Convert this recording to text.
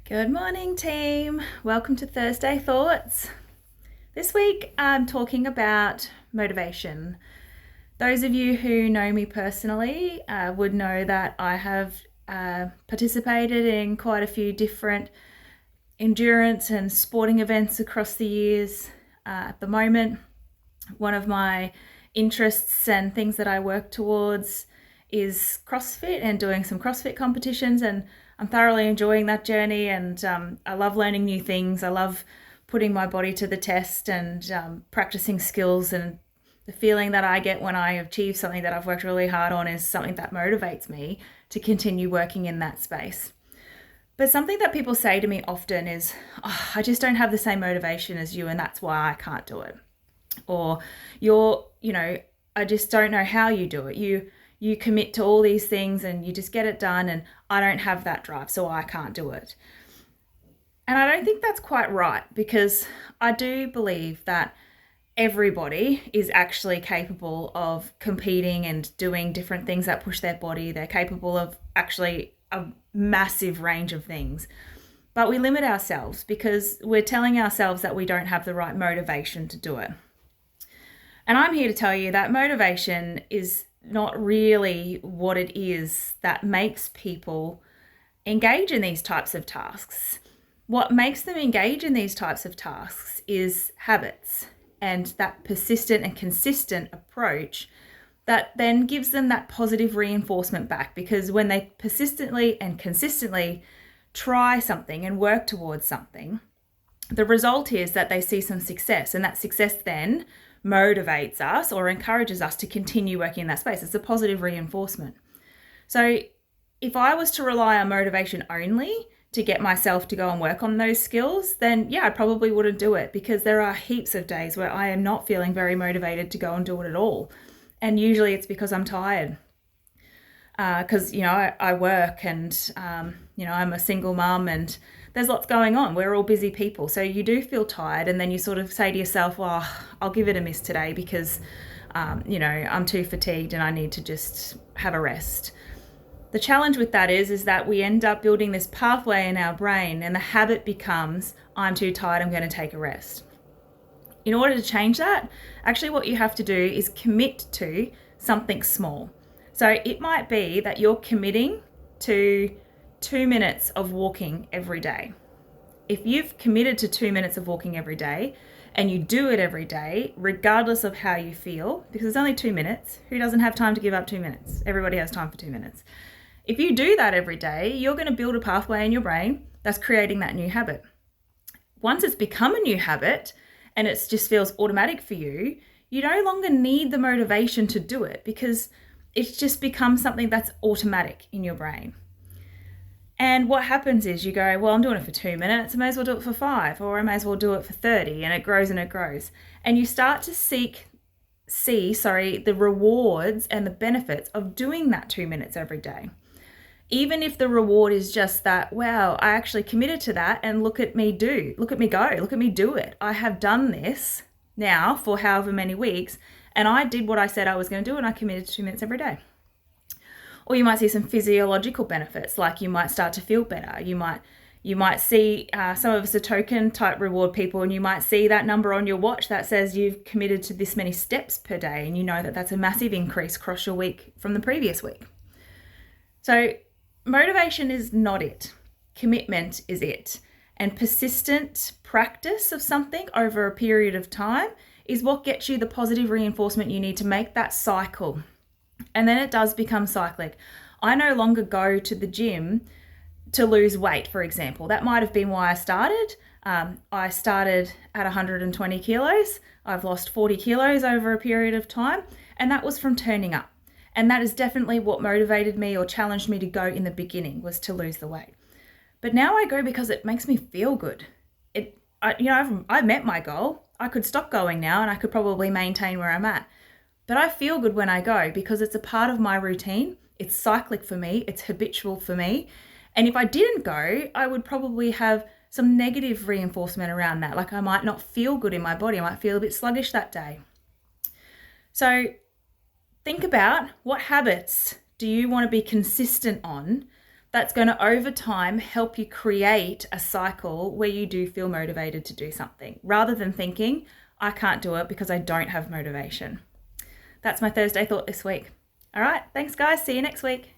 Good morning, team. Welcome to Thursday Thoughts. This week I'm talking about motivation. Those of you who know me personally would know that I have participated in quite a few different endurance and sporting events across the years. At the moment, one of my interests and things that I work towards is CrossFit and doing some CrossFit competitions, and I'm thoroughly enjoying that journey, and I love learning new things. I love putting my body to the test and practicing skills, and the feeling that I get when I achieve something that I've worked really hard on is something that motivates me to continue working in that space. But something that people say to me often is, oh, I just don't have the same motivation as you, and that's why I can't do it. Or I just don't know how you do it. You commit to all these things and you just get it done, and I don't have that drive, so I can't do it. And I don't think that's quite right, because I do believe that everybody is actually capable of competing and doing different things that push their body. They're capable of actually a massive range of things. But we limit ourselves because we're telling ourselves that we don't have the right motivation to do it. And I'm here to tell you that motivation is not really what it is that makes people engage in these types of tasks. What makes them engage in these types of tasks is habits and that persistent and consistent approach that then gives them that positive reinforcement back. Because when they persistently and consistently try something and work towards something, the result is that they see some success, and that success then motivates us or encourages us to continue working in that space. It's a positive reinforcement. So if I was to rely on motivation only to get myself to go and work on those skills, then I probably wouldn't do it, because there are heaps of days where I am not feeling very motivated to go and do it at all. And usually it's because I'm tired. Because, I work and, I'm a single mum and there's lots going on. We're all busy people. So you do feel tired, and then you sort of say to yourself, well, I'll give it a miss today because, I'm too fatigued and I need to just have a rest. The challenge with that is that we end up building this pathway in our brain, and the habit becomes, I'm too tired, I'm going to take a rest. In order to change that, actually what you have to do is commit to something small. So it might be that you're committing to 2 minutes of walking every day. If you've committed to 2 minutes of walking every day and you do it every day, regardless of how you feel, because it's only 2 minutes, who doesn't have time to give up 2 minutes? Everybody has time for 2 minutes. If you do that every day, you're going to build a pathway in your brain that's creating that new habit. Once it's become a new habit and it just feels automatic for you, you no longer need the motivation to do it, because it's just become something that's automatic in your brain. And what happens is you go, well, I'm doing it for 2 minutes, I may as well do it for 5, or I may as well do it for 30, and it grows and it grows. And you start to see the rewards and the benefits of doing that 2 minutes every day. Even if the reward is just that, wow, I actually committed to that, and look at me go, look at me do it. I have done this now for however many weeks, and I did what I said I was going to do, and I committed to 2 minutes every day. Or you might see some physiological benefits, like you might start to feel better. You might see, some of us are token type reward people, and you might see that number on your watch that says you've committed to this many steps per day, and you know that that's a massive increase across your week from the previous week. So motivation is not it. Commitment is it. And persistent practice of something over a period of time is what gets you the positive reinforcement you need to make that cycle. And then it does become cyclic. I no longer go to the gym to lose weight, for example. That might have been why I started. I started at 120 kilos. I've lost 40 kilos over a period of time, and that was from turning up. And that is definitely what motivated me or challenged me to go in the beginning, was to lose the weight. But now I go because it makes me feel good. I've met my goal. I could stop going now and I could probably maintain where I'm at. But I feel good when I go because it's a part of my routine. It's cyclic for me. It's habitual for me. And if I didn't go, I would probably have some negative reinforcement around that. Like I might not feel good in my body. I might feel a bit sluggish that day. So think about, what habits do you want to be consistent on that's going to over time help you create a cycle where you do feel motivated to do something rather than thinking, I can't do it because I don't have motivation. That's my Thursday thought this week. All right, thanks guys. See you next week.